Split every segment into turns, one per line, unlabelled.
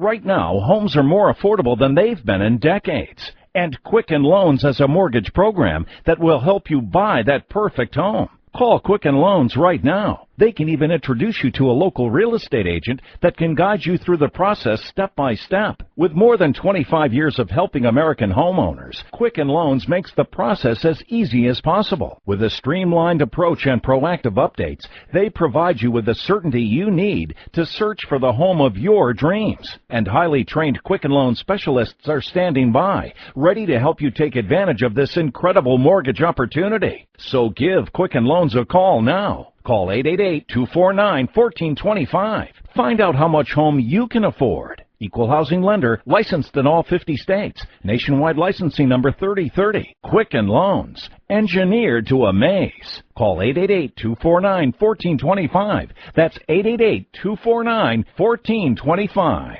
Right now, homes are more affordable than they've been in decades. And Quicken Loans has a mortgage program that will help you buy that perfect home. Call Quicken Loans right now. They can even introduce you to a local real estate agent that can guide you through the process step by step. With more than 25 years of helping American homeowners, Quicken Loans makes the process as easy as possible. With a streamlined approach and proactive updates, they provide you with the certainty you need to search for the home of your dreams. And highly trained Quicken Loan specialists are standing by, ready to help you take advantage of this incredible mortgage opportunity. So give Quicken Loans a call now. Call 888-249-1425. Find out how much home you can afford. Equal housing lender, licensed in all 50 states. Nationwide licensing number 3030. Quicken Loans, engineered to amaze. Call 888-249-1425. That's 888-249-1425.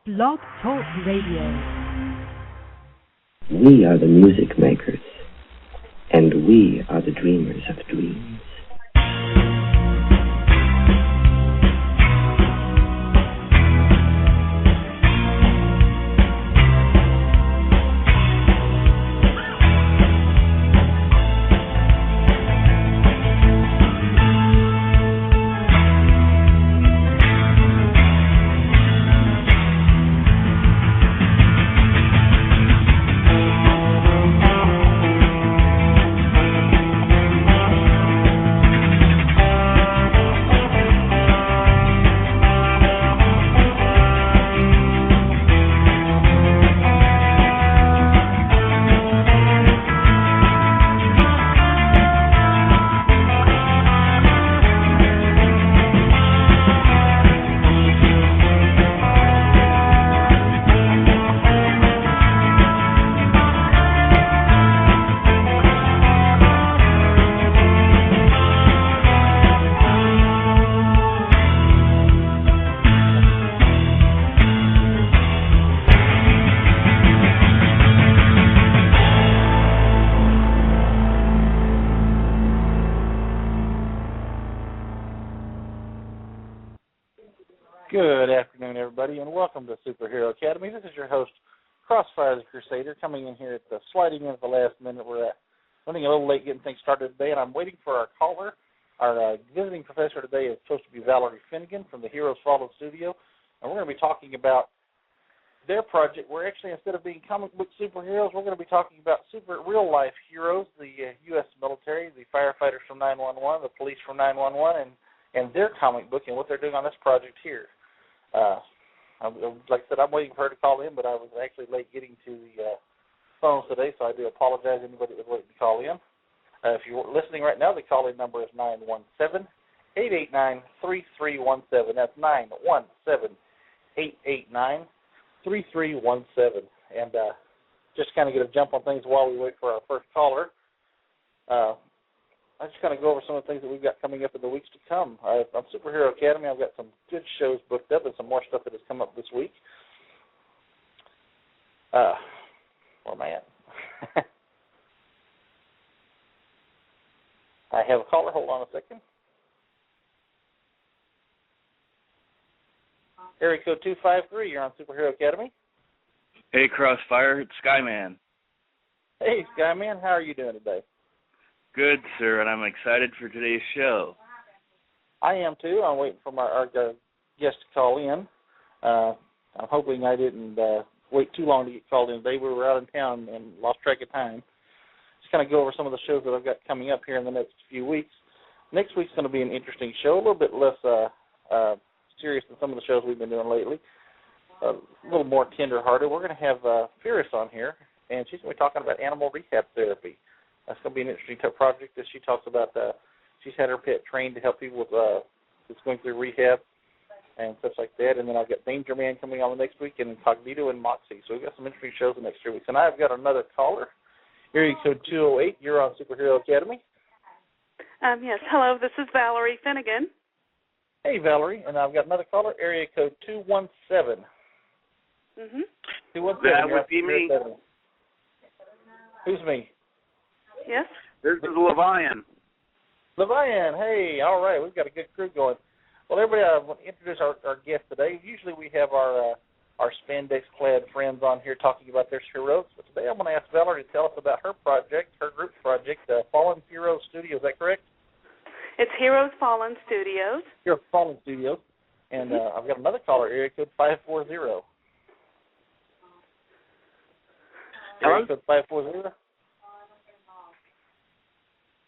Blog Talk Radio.
We are the music makers, and we are the dreamers of dreams.
Good afternoon, everybody, and welcome to Superhero Academy. This is your host, Crossfire the Crusader, coming in here at the sliding in at the last minute. We're running a little late getting things started today, and I'm waiting for our caller. Our visiting professor today is supposed to be Valerie Finnegan from the Heroes Fallen Studio, and we're going to be talking about their project. We're actually, instead of being comic book superheroes, we're going to be talking about real-life heroes, the U.S. military, the firefighters from 911, the police from 911, and their comic book and what they're doing on this project here. Like I said, I'm waiting for her to call in, but I was actually late getting to the phones today, so I do apologize to anybody that was waiting to call in. If you're listening right now, the call-in number is 917-889-3317. That's 917-889-3317. And just kind of get a jump on things while we wait for our first caller. I just kind of go over some of the things that we've got coming up in the weeks to come. On Superhero Academy, I've got some good shows booked up and some more stuff that has come up this week. Where am I at? I have a caller. Hold on a second. Area code 253, you're on Superhero Academy.
Hey, Crossfire, it's Skyman.
Hey, Skyman, how are you doing today?
Good, sir, and I'm excited for today's show.
I am, too. I'm waiting for our guest to call in. I'm hoping I didn't wait too long to get called in today. We were out in town and lost track of time. Just kind of go over some of the shows that I've got coming up here in the next few weeks. Next week's going to be an interesting show, a little bit less serious than some of the shows we've been doing lately, a little more tender-hearted. We're going to have Ferris on here, and she's going to be talking about animal rehab therapy. That's going to be an interesting type project that she talks about. She's had her pet trained to help people with that's going through rehab and stuff like that. And then I've got Danger Man coming on the next week, and Incognito and Moxie. So we've got some interesting shows the next 3 weeks. And I've got another caller. Area code 208. You're on Superhero Academy.
Yes. Hello. This is Valerie Finnegan.
Hey, Valerie. And I've got another caller. Area code 217. 217.
That would be me.
Who's me?
Yes.
This is Levian.
Levian, hey, all right, we've got a good crew going. Well, everybody, I want to introduce our guest today. Usually we have our spandex-clad friends on here talking about their heroes. But today I'm going to ask Valerie to tell us about her project, her group project, Fallen Heroes Studio. Is that correct?
It's Heroes Fallen Studios.
Heroes Fallen Studios. And I've got another caller, area code 540. Area code 540.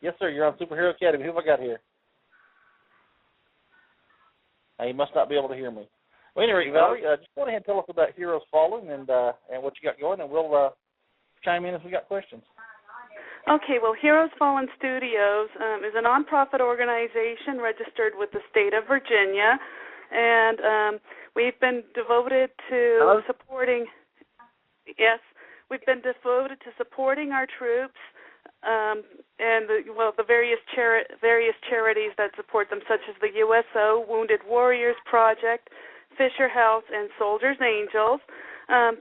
Yes, sir. You're on Superhero Academy. Who have I got here? You must not be able to hear me. Well, anyway, Valerie, just go ahead and tell us about Heroes Fallen and what you got going, and we'll chime in if we got questions.
Okay, well, Heroes Fallen Studios is a nonprofit organization registered with the state of Virginia, and we've been devoted to supporting. Yes, we've been devoted to supporting our troops and the various charities that support them, such as the USO Wounded Warriors Project, Fisher House, and Soldiers Angels,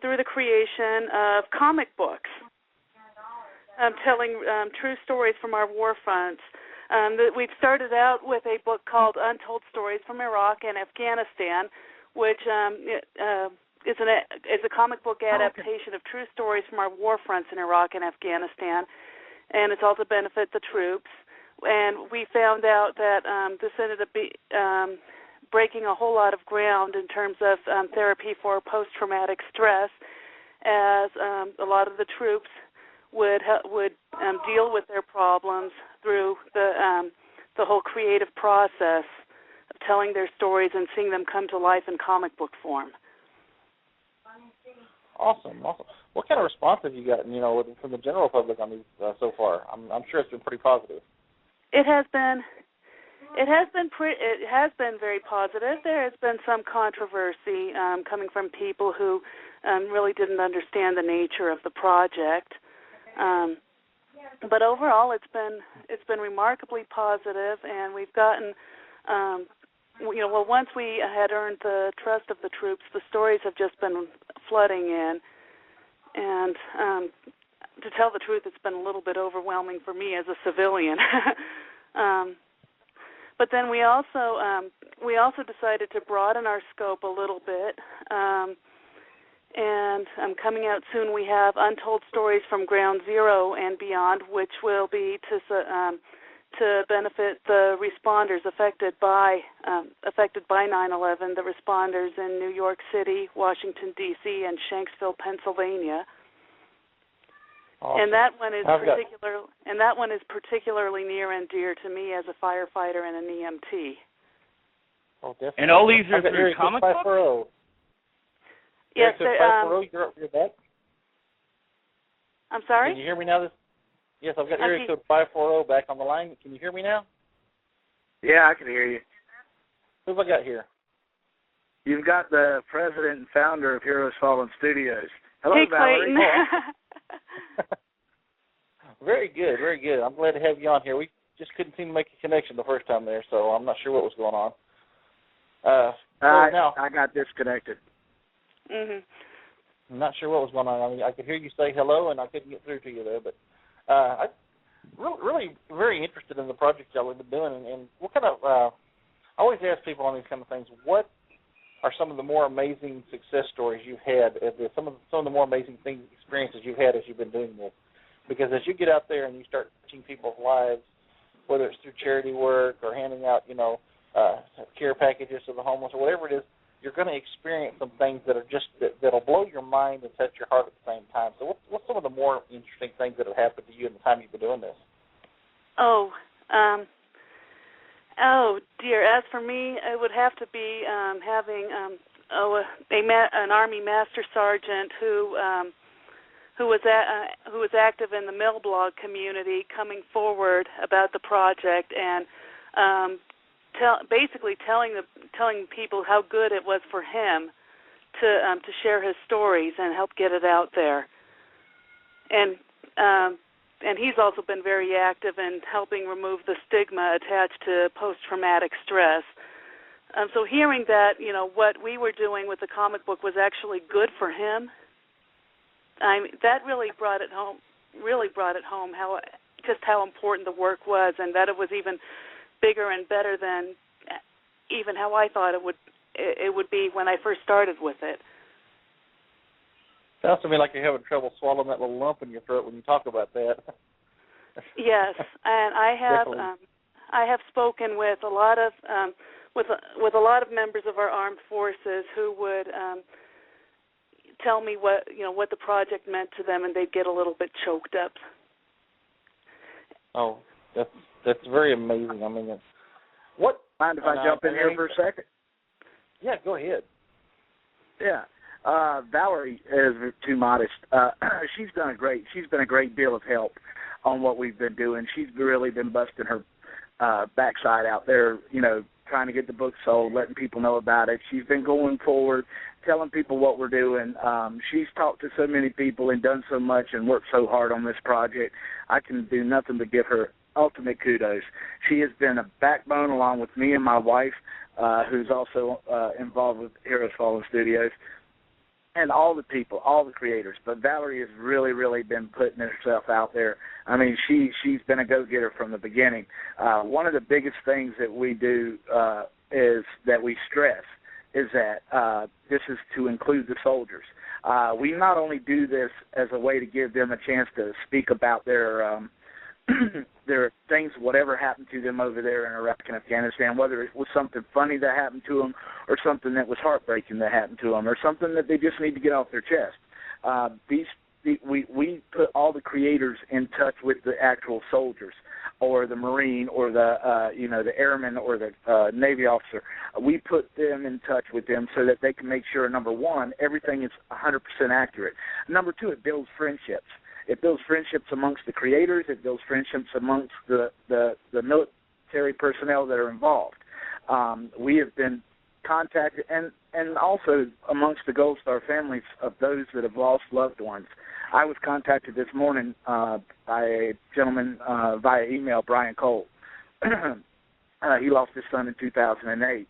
through the creation of comic books telling true stories from our war fronts. We've started out with a book called Untold Stories from Iraq and Afghanistan, which is a comic book adaptation of true stories from our war fronts in Iraq and Afghanistan, and it's all to benefit the troops. And we found out that this ended up breaking a whole lot of ground in terms of therapy for post-traumatic stress, as a lot of the troops would deal with their problems through the whole creative process of telling their stories and seeing them come to life in comic book form. Awesome. What kind of response have you gotten, from the general public on these so far? I'm sure it's been pretty positive. It has been very positive. There has been some controversy coming from people who really didn't understand the nature of the project. But overall, it's been remarkably positive, and we've gotten, once we had earned the trust of the troops, the stories have just been flooding in, and to tell the truth, it's been a little bit overwhelming for me as a civilian. But then we also decided to broaden our scope a little bit. And coming out soon, we have Untold Stories from Ground Zero and Beyond, which will be to benefit the responders affected by 9/11, the responders in New York City, Washington D.C., and Shanksville, Pennsylvania. Awesome. And that one is particularly near and dear to me as a firefighter and an EMT. Oh, definitely. And all these are through comic books? Yes, you're back. I'm sorry? Can you hear me now? Yes, I've got area code 540 back on the line. Can you hear me now?
Yeah, I can hear you.
Who have I got here?
You've got the president and founder of Heroes Fallen Studios. Hello,
hey,
Valerie.
Very
good, very good. I'm glad to have you on here. We just couldn't seem to make a connection the first time there, so I'm not sure what was going on.
I got disconnected.
Mm-hmm.
I'm not sure what was going on. I mean, I could hear you say hello, and I couldn't get through to you there. But I'm really very interested in the project y'all have been doing. And what kind of I always ask people on these kind of things, what are some of the more amazing success stories you've had? Some of the more amazing experiences you've had as you've been doing this? Because as you get out there and you start touching people's lives, whether it's through charity work or handing out, care packages to the homeless or whatever it is, you're going to experience some things that are that'll blow your mind and touch your heart at the same time. So what's some of the more interesting things that have happened to you in the time you've been doing this?
Oh dear. As for me, it would have to be having an Army Master Sergeant who was active in the Mill Blog community, coming forward about the project and basically telling people how good it was for him to share his stories and help get it out there. And he's also been very active in helping remove the stigma attached to post-traumatic stress. So hearing that, what we were doing with the comic book was actually good for him, that really brought it home. How important the work was, and that it was even bigger and better than even how I thought it would be when I first started with it.
Sounds to me like you're having trouble swallowing that little lump in your throat when you talk about that.
Yes, and I have spoken with a lot of with a lot of members of our armed forces who would tell me what the project meant to them, and they'd get a little bit choked up.
Oh, that's very amazing. I mean, what?
Mind if I jump in here for a second?
Yeah, go ahead.
Yeah. Valerie is too modest. She's been a great deal of help on what we've been doing. She's really been busting her backside out there, trying to get the book sold, letting people know about it. She's been going forward, telling people what we're doing. She's talked to so many people and done so much and worked so hard on this project. I can do nothing but give her ultimate kudos. She has been a backbone along with me and my wife, who's also involved with Heroes Fallen Studios, and all the people, all the creators. But Valerie has really, really been putting herself out there. I mean, she's been a go-getter from the beginning. One of the biggest things that we do is that we stress is that this is to include the soldiers. We not only do this as a way to give them a chance to speak about their things, whatever happened to them over there in Iraq and Afghanistan, whether it was something funny that happened to them or something that was heartbreaking that happened to them or something that they just need to get off their chest. We put all the creators in touch with the actual soldiers or the Marine or the airman or the Navy officer. We put them in touch with them so that they can make sure, number one, everything is 100% accurate. Number two, it builds friendships. It builds friendships amongst the creators. It builds friendships amongst the military personnel that are involved. We have been contacted, and also amongst the Gold Star families of those that have lost loved ones. I was contacted this morning by a gentleman via email, Brian Cole. He lost his son in 2008.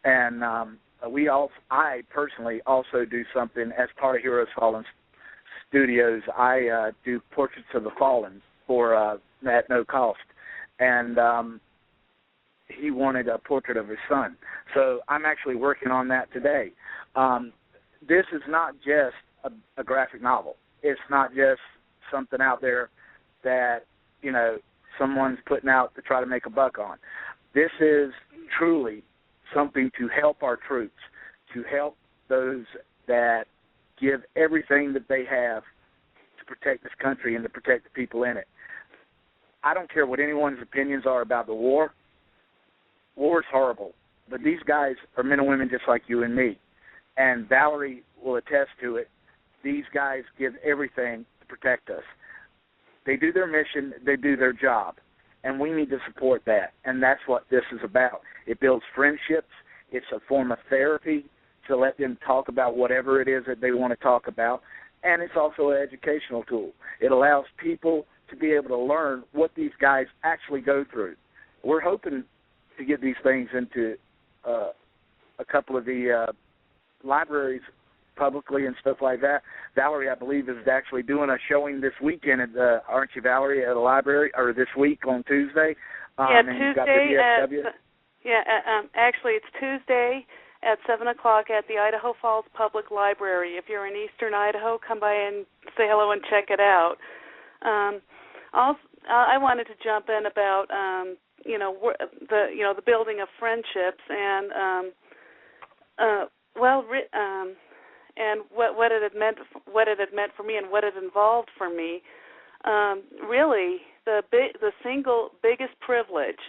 And I personally also do something as part of Heroes Fallen Studios. I do portraits of the fallen for at no cost, and he wanted a portrait of his son. So I'm actually working on that today. This is not just a graphic novel. It's not just something out there that someone's putting out to try to make a buck on. This is truly something to help our troops, to help those that give everything that they have to protect this country and to protect the people in it. I don't care what anyone's opinions are about the war. War is horrible, but these guys are men and women just like you and me, and Valerie will attest to it. These guys give everything to protect us. They do their mission, they do their job, and we need to support that, and that's what this is about. It builds friendships. It's a form of therapy to let them talk about whatever it is that they want to talk about, and it's also an educational tool. It allows people to be able to learn what these guys actually go through. We're hoping to get these things into a couple of the libraries publicly and stuff like that. Valerie, I believe, is actually doing a showing this weekend at aren't you, Valerie, at a library, or this week on Tuesday?
Tuesday actually it's Tuesday at 7 o'clock at the Idaho Falls Public Library. If you're in eastern Idaho, come by and say hello and check it out. Also, I wanted to jump in about the building of friendships and and what it had meant for me and what it involved for me. Really, the single biggest privilege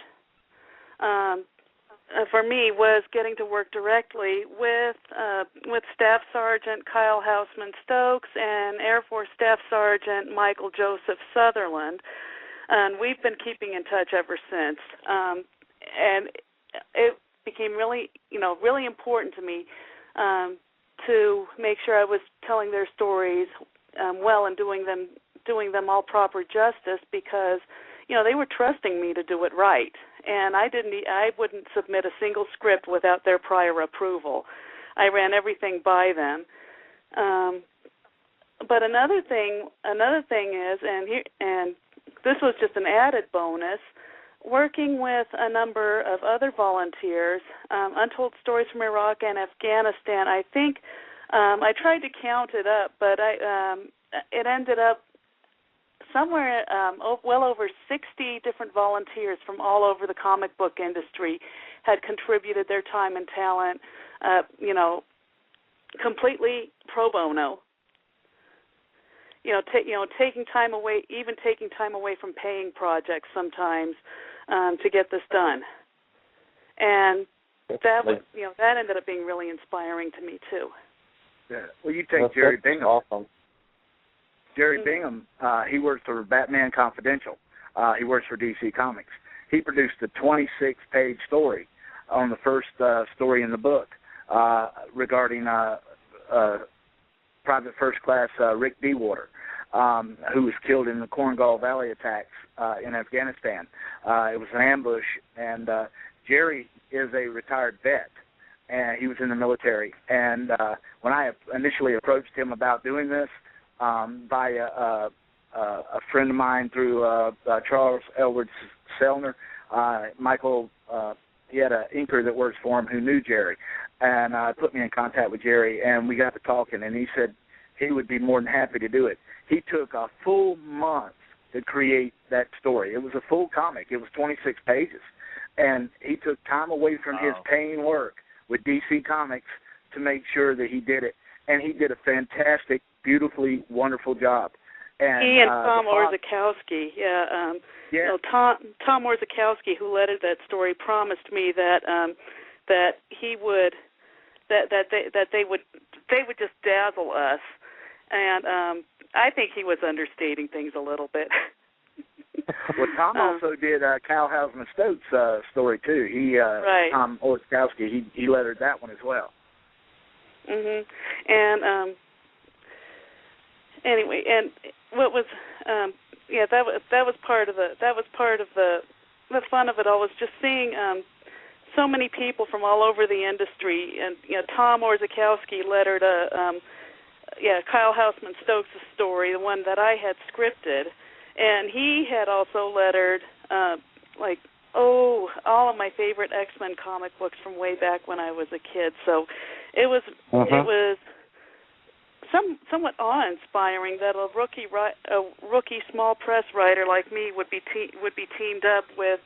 for me was getting to work directly with Staff Sergeant Kyle Houseman Stokes and Air Force Staff Sergeant Michael Joseph Sutherland, and we've been keeping in touch ever since. And it became really important to me to make sure I was telling their stories well and doing them all proper justice, because they were trusting me to do it right, and I wouldn't submit a single script without their prior approval. I ran everything by them. But another thing is, and this was just an added bonus, working with a number of other volunteers, Untold Stories from Iraq and Afghanistan, I think I tried to count it up, but it ended up somewhere well over 60 different volunteers from all over the comic book industry had contributed their time and talent, completely pro bono. Taking time away, even taking time away from paying projects sometimes to get this done, and that was, that ended up being really inspiring to me too.
Yeah. Well, you take Jerry Bingham.
Awesome.
Jerry Bingham, he works for Batman Confidential. He works for DC Comics. He produced a 26-page story on the first story in the book regarding Private First Class Rick Dewater, who was killed in the Korengal Valley attacks in Afghanistan. It was an ambush, and Jerry is a retired vet, and he was in the military. And when I initially approached him about doing this, by a friend of mine through Charles Elwood Selner, Michael, he had an inker that works for him who knew Jerry, and put me in contact with Jerry, and we got to talking, and he said he would be more than happy to do it. He took a full month to create that story. It was a full comic. It was 26 pages, and he took time away from his paying work with DC Comics to make sure that he did it, and he did a fantastic, beautifully wonderful job. And
he and Tom Orzechowski, Tom Orzechowski, who led that story, promised me that that he would that they would just dazzle us, and I think he was understating things a little bit.
Well, Tom also did Kyle Hausman Stokes' story too. He Tom Orzechowski, he lettered that one as well. And anyway, and what was that was part of the fun of it all, was just seeing so many people from all over the industry. And Tom Orzechowski lettered Kyle Hausman Stokes' story, the one that I had scripted, and he had also lettered all of my favorite X-Men comic books from way back when I was a kid. So it was somewhat awe-inspiring that a rookie small press writer like me would be teamed up with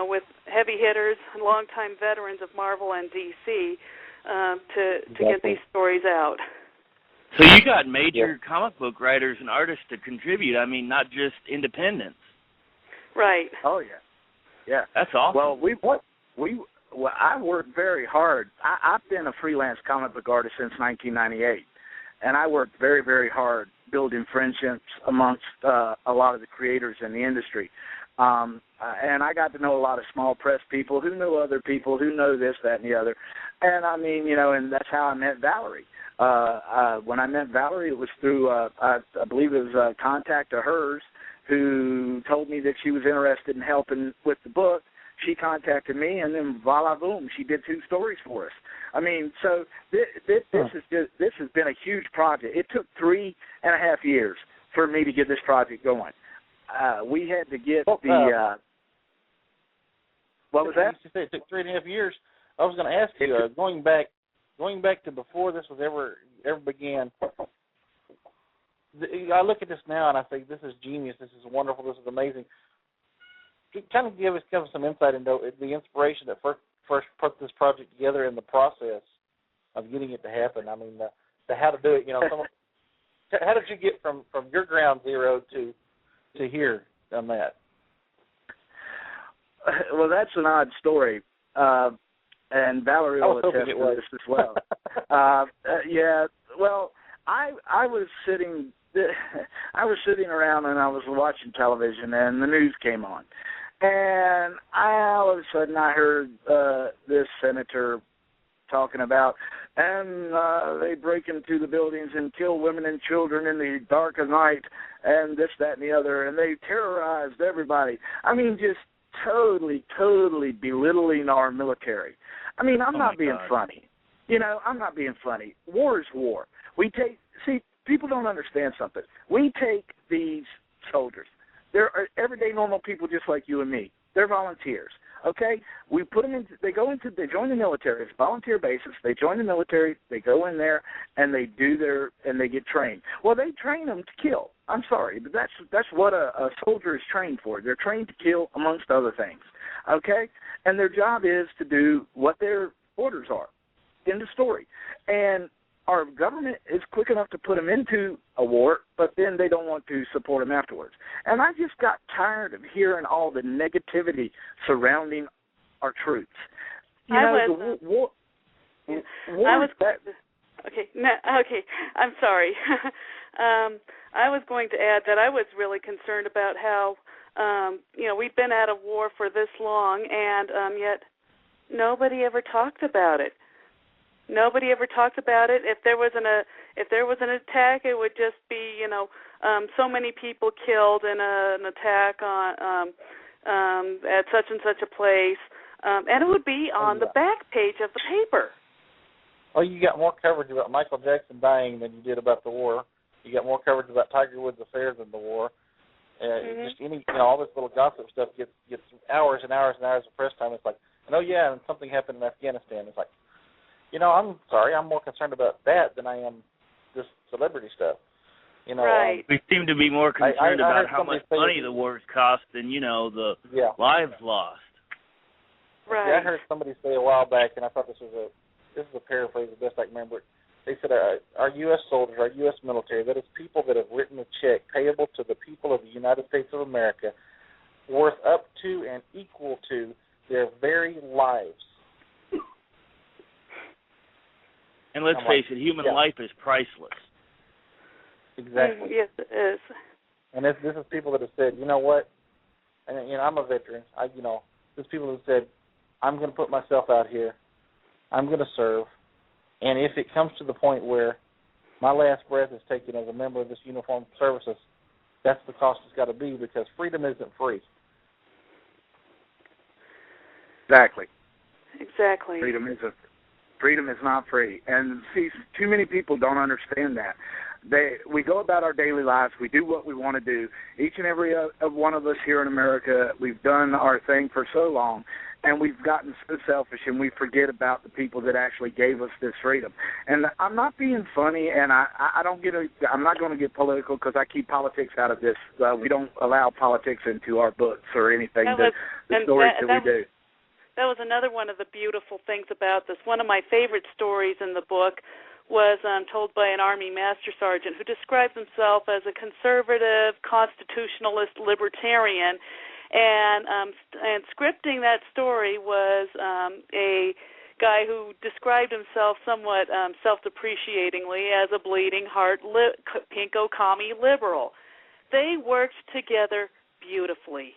with heavy hitters and longtime veterans of Marvel and DC to get these stories out.
So you got major comic book writers and artists to contribute. I mean, not just independents.
Right.
Oh yeah.
That's awesome.
Well, I worked very hard. I've been a freelance comic book artist since 1998, and I worked very, very hard building friendships amongst a lot of the creators in the industry. And I got to know a lot of small press people who know other people who know this, that, and the other. And I mean, and that's how I met Valerie. When I met Valerie, it was through, I believe it was a contact of hers who told me that she was interested in helping with the book. She contacted me, and then voila, boom, she did 2 stories for us. I mean, so this has been a huge project. It took 3.5 years for me to get this project going. We had to get what was that?
You said it took 3.5 years. I was going to ask you, going back to before this was ever began. I look at this now and I think this is genius. This is wonderful. This is amazing. Kind of give us some insight into the inspiration that first put this project together and the process of getting it to happen. I mean, the how to do it. How did you get from your ground zero to here on that?
Well, that's an odd story, and Valerie will attest to this as well. Yeah. Well, I was sitting around and I was watching television, and the news came on. And all of a sudden I heard this senator talking about, and they break into the buildings and kill women and children in the dark of night, and this, that, and the other, and they terrorized everybody. I mean, just totally belittling our military. I mean, I'm not being funny. I'm not being funny. War is war. People don't understand something. We take these soldiers. They're everyday normal people just like you and me. They're volunteers. Okay, we put them in. They join the military. It's volunteer basis. They join the military. They go in there and they get trained. Well, they train them to kill. I'm sorry, but that's what a soldier is trained for. They're trained to kill, amongst other things. Okay, and their job is to do what their orders are. End of story. And our government is quick enough to put them into a war, but then they don't want to support them afterwards. And I just got tired of hearing all the negativity surrounding our troops. Okay.
I'm sorry. I was going to add that I was really concerned about how, we've been out of war for this long, and yet nobody ever talked about it. Nobody ever talked about it. If there was an attack, it would just be so many people killed in an attack on at such and such a place, and it would be on the back page of the paper.
Well, you got more coverage about Michael Jackson dying than you did about the war. You got more coverage about Tiger Woods' affairs than the war. Just all this little gossip stuff gets hours and hours and hours of press time. It's like, and something happened in Afghanistan. It's like, I'm sorry, I'm more concerned about that than I am this celebrity stuff.
Right.
We seem to be more concerned about how much money the wars cost than, the lives lost.
Right.
Yeah, I heard somebody say a while back, and I thought this is a paraphrase, the best I can remember. They said our U.S. soldiers, our U.S. military, that is people that have written a check payable to the people of the United States of America worth up to and equal to their very lives.
And let's face it, human life is priceless.
Exactly.
Yes, it is.
And this is people that have said, you know what, and I'm a veteran. There's people who said, I'm going to put myself out here. I'm going to serve. And if it comes to the point where my last breath is taken as a member of this uniformed services, that's the cost it's got to be, because freedom isn't free.
Exactly. Freedom is not free. And see, too many people don't understand that. We go about our daily lives. We do what we want to do. Each and every one of us here in America, we've done our thing for so long, and we've gotten so selfish, and we forget about the people that actually gave us this freedom. And I'm not being funny, and I'm not going to get political, because I keep politics out of this. We don't allow politics into our books or anything. The stories that we do.
That was another one of the beautiful things about this. One of my favorite stories in the book was told by an Army Master Sergeant who describes himself as a conservative, constitutionalist, libertarian. And scripting that story was a guy who described himself somewhat self-depreciatingly as a bleeding heart pinko commie liberal. They worked together beautifully.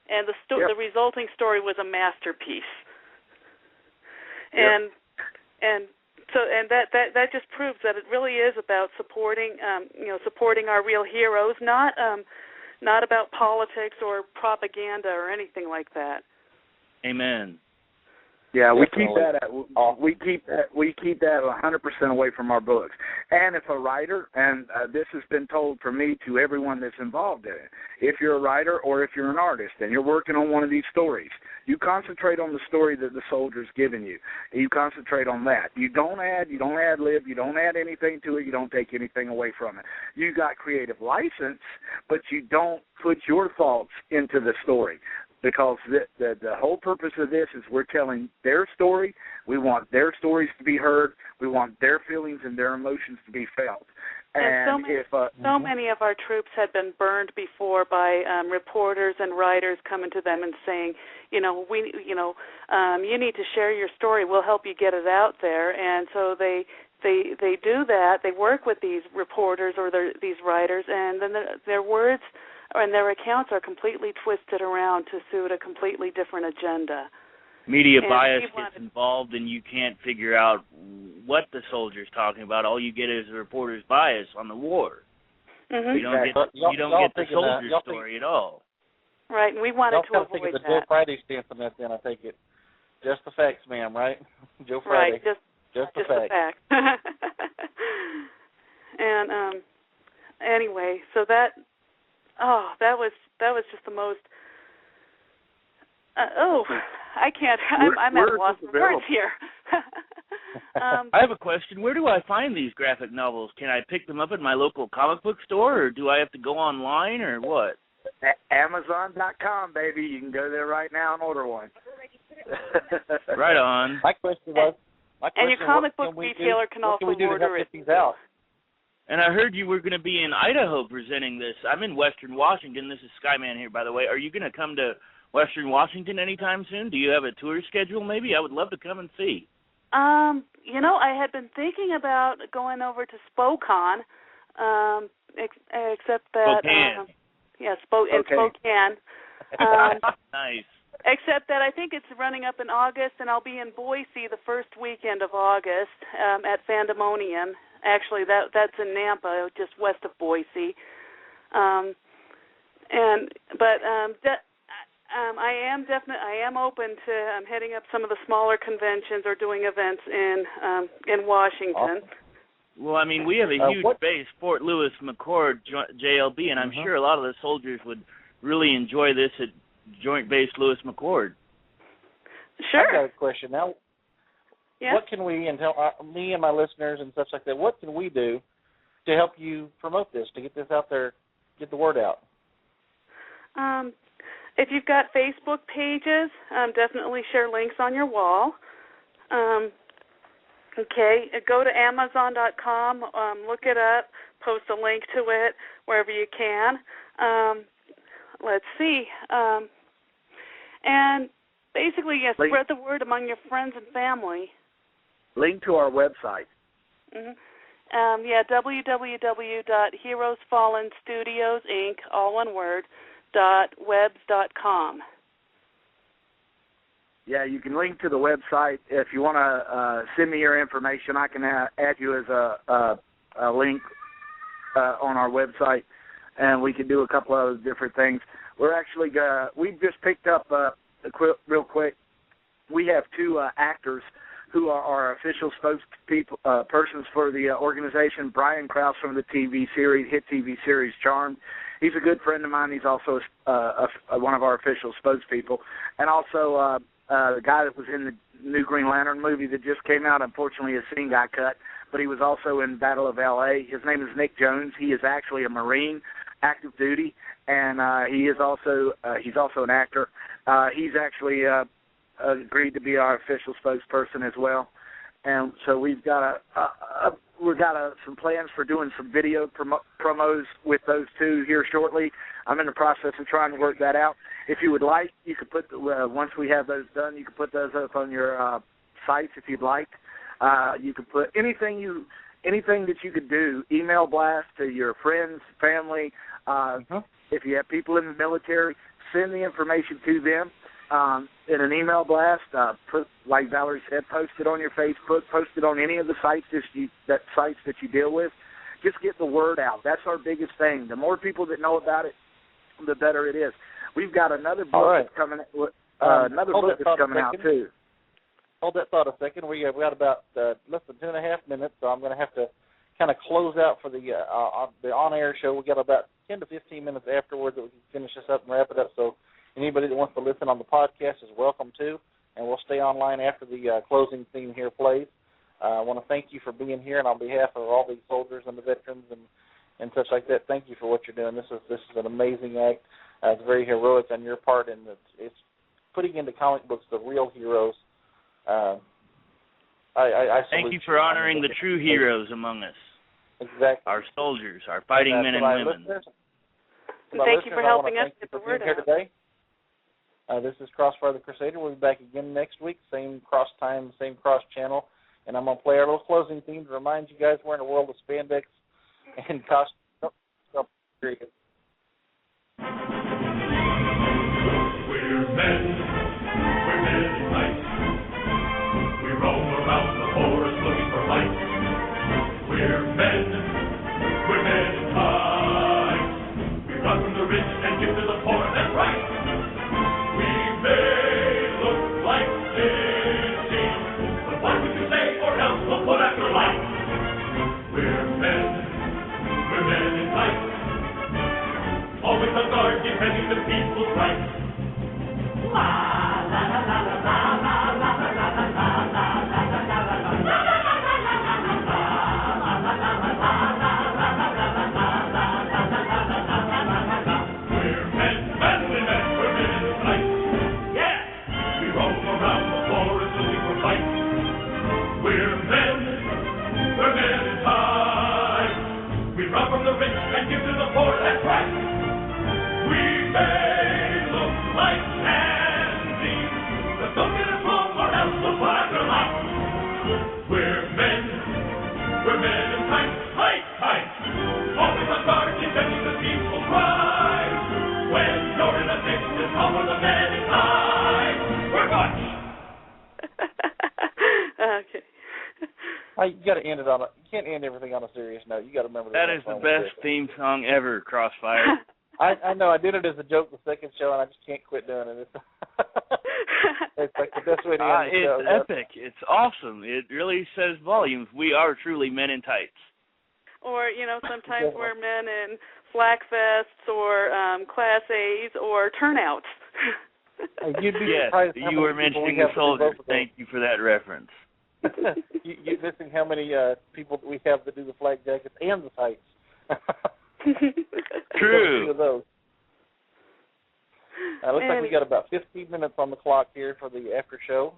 And the resulting story was a masterpiece. And that just proves that it really is about supporting our real heroes, not about politics or propaganda or anything like that.
Amen.
Yeah, we keep that 100% away from our books. And if a writer, and this has been told from me to everyone that's involved in it, if you're a writer or if you're an artist and you're working on one of these stories, you concentrate on the story that the soldier's given you. You concentrate on that. You don't ad-lib, you don't add anything to it, you don't take anything away from it. You got creative license, but you don't put your thoughts into the story. Because the whole purpose of this is we're telling their story. We want their stories to be heard. We want their feelings and their emotions to be felt.
And so many of our troops had been burned before by reporters and writers coming to them and saying, you need to share your story. We'll help you get it out there. And so they do that. They work with these reporters or these writers, and then their words and their accounts are completely twisted around to suit a completely different agenda.
Media bias gets involved, and you can't figure out what the soldier's talking about. All you get is a reporter's bias on the war.
Mm-hmm.
You don't get the soldier's story at all.
Right, and we wanted to avoid that.
Y'all think of the Joe Friday stance on that, then, I take it. Just the facts, ma'am, right? Joe Friday.
Right, just the facts. And anyway, so that was just the most I can't. I'm at a loss for words here.
I have a question. Where do I find these graphic novels? Can I pick them up at my local comic book store, or do I have to go online, or what?
Amazon.com, baby. You can go there right now and order one.
Right on.
My question was,
and your comic book retailer can also order it.
These out?
And I heard you were going to be in Idaho presenting this. I'm in Western Washington. This is Skyman here, by the way. Are you going to come to Western Washington anytime soon? Do you have a tour schedule maybe? I would love to come and see.
I had been thinking about going over to Spokane, except that...
Spokane.
In Spokane.
Nice.
Except that I think it's running up in August, and I'll be in Boise the first weekend of August at Fandemonium. Actually, that's in Nampa, just west of Boise. I am open to heading up some of the smaller conventions or doing events in Washington.
Awesome.
Well, I mean, we have a huge base, Fort Lewis McChord, JLB, and I'm sure a lot of the soldiers would really enjoy this at Joint Base Lewis McChord.
Sure.
I've got a question now.
Yeah.
What can we, and tell me and my listeners and such like that, what can we do to help you promote this, to get this out there, get the word out?
If you've got Facebook pages, definitely share links on your wall. Go to Amazon.com, look it up, post a link to it wherever you can. Let's see. And basically, spread the word among your friends and family.
Link to our website.
www.heroesfallenstudios, Inc., all one word, .webs.com.
Yeah, you can link to the website. If you want to send me your information, I can add you as a link on our website, and we can do a couple of different things. We're actually we've just picked up real quick. We have two actors who are our official spokespersons for the organization. Brian Krause from the hit TV series Charmed. He's a good friend of mine. He's also one of our official spokespeople, and also the guy that was in the new Green Lantern movie that just came out. Unfortunately, his scene got cut, but he was also in Battle of L.A. His name is Nick Jones. He is actually a Marine, active duty, and he's also an actor. He's actually agreed to be our official spokesperson as well, and so we've got some plans for doing some video promos with those two here shortly. I'm in the process of trying to work that out. If you would like, you could put once we have those done, you can put those up on your sites if you'd like. You could put anything that you could do. Email blast to your friends, family. If you have people in the military, send the information to them in an email blast. Put, like Valerie said, post it on your Facebook. Post it on any of the sites that you deal with. Just get the word out. That's our biggest thing. The more people that know about it, the better it is. We've got another book that's coming. Another book that's coming out too.
Hold that thought a second. We've got about less than 2.5 minutes, so I'm going to have to kind of close out for the on-air show. We got about 10 to 15 minutes afterwards that we can finish this up and wrap it up. So anybody that wants to listen on the podcast is welcome to, and we'll stay online after the closing theme here plays. I want to thank you for being here, and on behalf of all the soldiers and the veterans and such like that, thank you for what you're doing. This is an amazing act. It's very heroic on your part, and it's putting into comic books the real heroes. I
thank you for honoring the true heroes among us.
Exactly.
Our soldiers, our fighting men and women.
Thank you for helping us get the word out.
Today. This is Crossfire the Crusader. We'll be back again next week, same cross time, same cross channel, and I'm going to play our little closing theme to remind you guys we're in a world of spandex and costume.
We're men in fight. We roam around the forest looking for light. We're men in fight. We run from the rich and give to the poor, that's right. We may look like cities, but what would you say, or else we'll put after life. We're men in fight. Always on guard, defending the people's rights. rob from the rich and give to the poor, that's right. We may look like candy, but don't get us wrong or else we'll fire them out. We're men in tights, tight. Always on guard, defending the peaceful cry. When you're in a fix, just call for the men in tights. We're Butch.
Okay.
You got to end it on a. You can't end everything on a serious note. You got to remember
that is the best theme song ever, Crossfire.
I know. I did it as a joke the second show, and I just can't quit doing it. It's like the best way to end the show.
It's epic. It's awesome. It really says volumes. We are truly men in tights.
Or, sometimes we're men in flak vests or Class A's or turnouts.
You'd be
surprised. Yes, you were mentioning the soldiers. Thank you for that reference.
You're missing how many people we have that do the flak jackets and the tights.
True.
Of those. Looks like we got about 15 minutes on the clock here for the after show.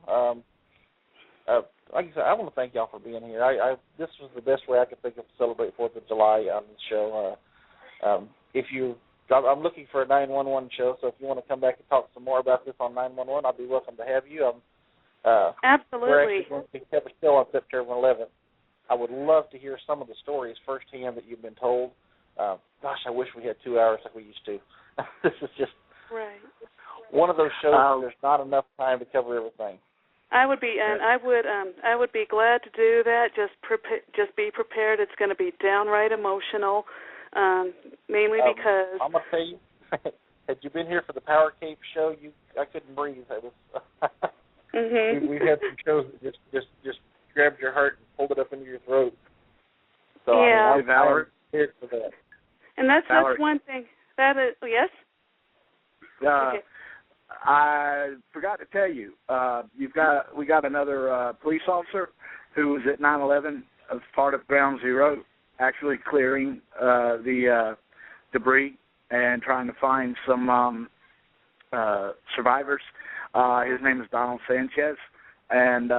Like I said, I want to thank y'all for being here. This was the best way I could think of to celebrate 4th of July on the show. I'm looking for a 911 show, so if you want to come back and talk some more about this on 911, I'll be welcome to have you.
Absolutely.
We're actually going to have a show on September 11th. I would love to hear some of the stories firsthand that you've been told. Gosh, I wish we had 2 hours like we used to. This is just one of those shows where there's not enough time to cover everything.
I would be glad to do that. Just be prepared. It's going to be downright emotional, mainly because
I'm going to tell you, had you been here for the Power Cape show, I couldn't breathe. It was. We've had some shows that just grabbed your heart and pulled it up into your throat. So I'm prepared for that.
And that's one thing. That is yes.
Okay. I forgot to tell you, we got another police officer who was at 9/11 as part of Ground Zero, actually clearing the debris and trying to find some survivors. His name is Donald Sanchez, and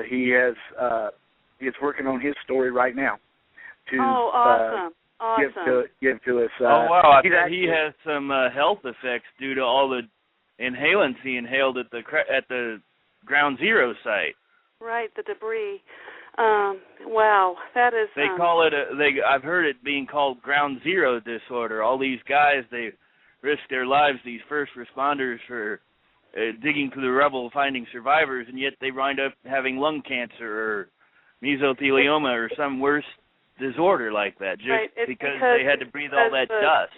he is working on his story right now to
awesome.
give to us.
Wow! He has some health effects due to all the inhalants he inhaled at the Ground Zero site.
Right, the debris. Wow, that is.
They call it I've heard it being called Ground Zero disorder. All these guys, they risk their lives. These first responders for digging through the rubble, finding survivors, and yet they wind up having lung cancer or mesothelioma or some worse disorder like that, just because they had to breathe all that dust.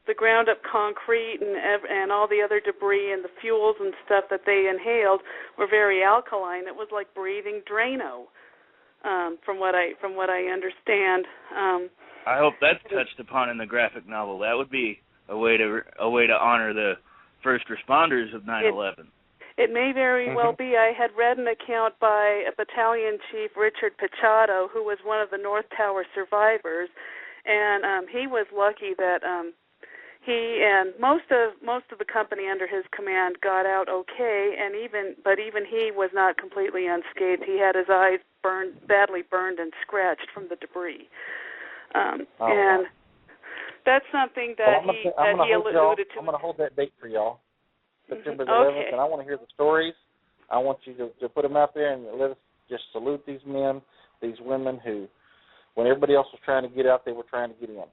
The ground-up concrete and all the other debris and the fuels and stuff that they inhaled were very alkaline. It was like breathing Drano, from what I understand.
I hope that's touched upon in the graphic novel. That would be a way to honor the first responders of 9/11.
It may very well be. I had read an account by a Battalion Chief Richard Picciotto, who was one of the North Tower survivors, and he was lucky that he and most of the company under his command got out okay, and even he was not completely unscathed. He had his eyes badly burned and scratched from the debris, and that's something that he alluded to.
I'm going to hold that date for y'all, September the 11th, and I want to hear the stories. I want you to put them out there and let us just salute these men, these women who, when everybody else was trying to get out, they were trying to get in.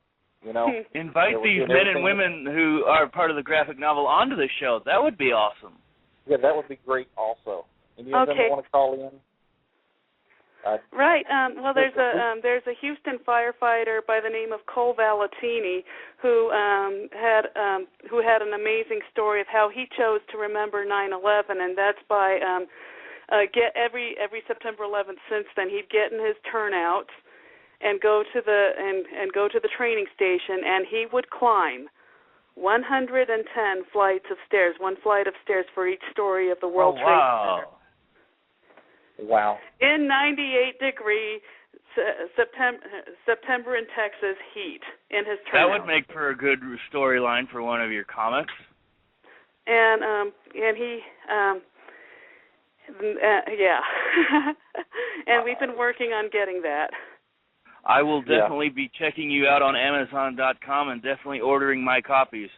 Invite these men and women who are part of the graphic novel onto the show. That would be awesome.
Yeah, that would be great also. Any of them want to call in?
Right. Well, there's a Houston firefighter by the name of Cole Valentini who had an amazing story of how he chose to remember 9/11, and that's by every September 11th since then he'd get in his turnouts and go to the training station, and he would climb 110 flights of stairs, one flight of stairs for each story of the World Trade Center.
Wow.
In 98-degree September in Texas heat in his turnout.
That would make for a good storyline for one of your comics.
And he yeah. And we've been working on getting that.
I will definitely be checking you out on Amazon.com and definitely ordering my copies.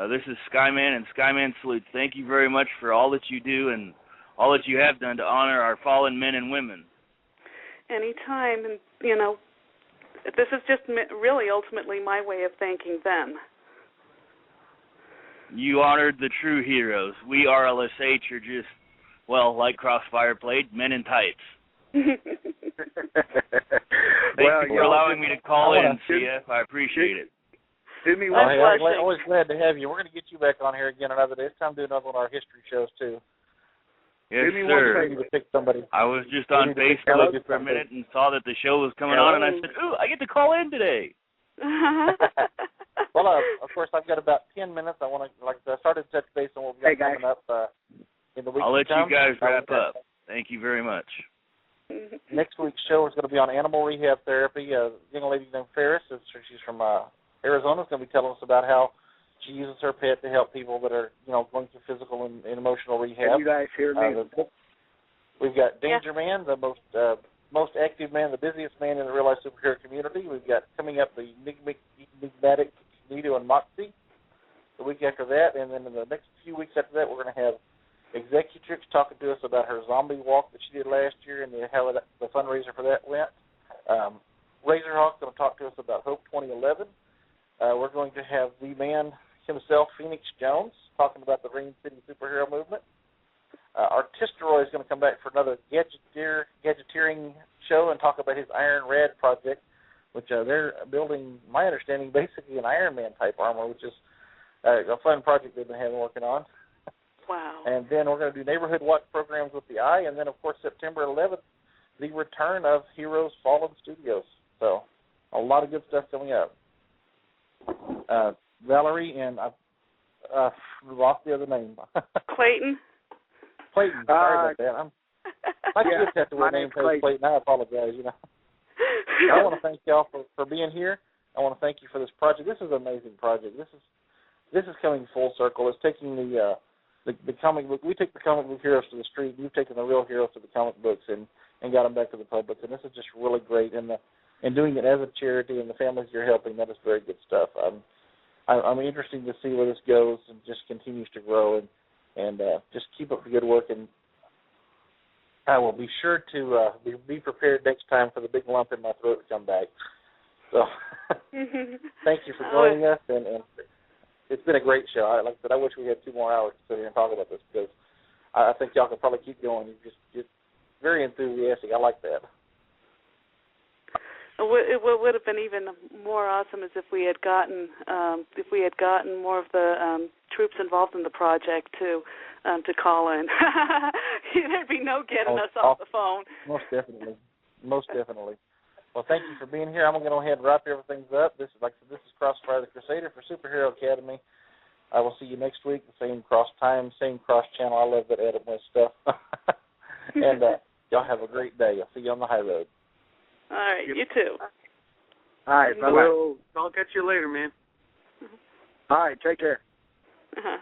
This is Skyman, and Skyman salutes. Thank you very much for all that you do and all that you have done to honor our fallen men and women.
Anytime, and this is just really ultimately my way of thanking them.
You honored the true heroes. We RLSH are just, well, like Crossfire played, men in tights. Thank you for allowing me to call in, CF. I appreciate it.
Do me
one.
one.
I'm always glad to have you. We're going to get you back on here again another day. It's time to do another one of our history shows, too.
Yes, sir.
To pick somebody.
I was just on Facebook for a minute and saw that the show was coming on, and I said, ooh, I get to call in today.
Well, of course, I've got about 10 minutes. I want to, I started to touch base on what we've got coming up in the week
I'll let
to come.
you guys wrap up. Thank you very much.
Next week's show is going to be on animal rehab therapy. A young lady named Ferris, she's from Arizona, is going to be telling us about how she uses her pet to help people that are, going through physical and emotional rehab.
Can you guys hear me?
We've got Danger Man, the most active man, the busiest man in the real-life superhero community. We've got coming up the enigmatic Nito and Moxie the week after that, and then in the next few weeks after that, we're going to have Executrix talking to us about her zombie walk that she did last year and how the fundraiser for that went. Razorhawk's going to talk to us about Hope 2011. We're going to have the man himself, Phoenix Jones, talking about the Green City superhero movement. Artisteroy is going to come back for another gadgeteering show and talk about his Iron Rad project, which they're building, my understanding, basically an Iron Man type armor, which is a fun project they've been working on.
Wow. And
then we're going to do neighborhood watch programs with the Eye, and then, of course, September 11th, the return of Heroes Fallen Studios. So a lot of good stuff coming up. Valerie and I lost the other name.
Clayton.
Clayton, sorry about that. My kids have to wear name tags, Clayton. I apologize. I want to thank y'all for being here. I want to thank you for this project. This is an amazing project. This is coming full circle. It's taking the comic book. We take the comic book heroes to the street. You've taken the real heroes to the comic books and got them back to the public. And this is just really great. And doing it as a charity and the families you're helping, that is very good stuff. I'm interested to see where this goes and just continues to grow and just keep up the good work. And I will be sure to be prepared next time for the big lump in my throat to come back. So thank you for joining us, and it's been a great show. Like I said, I wish we had 2 more hours to sit here and talk about this because I think y'all could probably keep going. You're very enthusiastic. I like that.
What would have been even more awesome is if we had gotten more of the troops involved in the project to call in. There'd be no getting us off the phone.
Most definitely. Well, thank you for being here. I'm going to go ahead and wrap everything up. This is Crossfire the Crusader for Superhero Academy. I will see you next week. The same cross time, same cross channel. I love that Adam West stuff. And y'all have a great day. I'll see you on the high road.
All right, you too.
All right,
I'll catch you later, man.
All right, take care.
Uh-huh.